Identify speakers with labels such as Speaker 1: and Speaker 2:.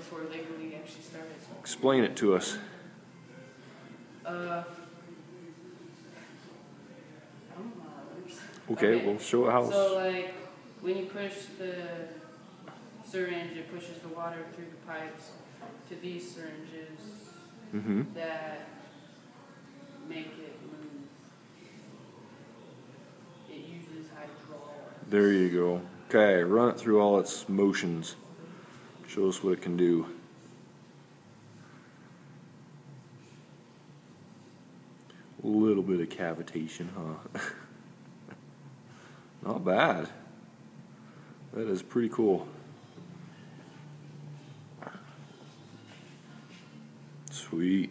Speaker 1: before Labor League actually started. So.
Speaker 2: Explain it to us. Okay, we'll show it how.
Speaker 1: So, like, when you push the syringe, it pushes the water through the pipes to these syringes that make it move. It uses hydraulics.
Speaker 2: There you go. Okay, run it through all its motions. Show us what it can do. A little bit of cavitation, huh? Not bad. That is pretty cool. Sweet.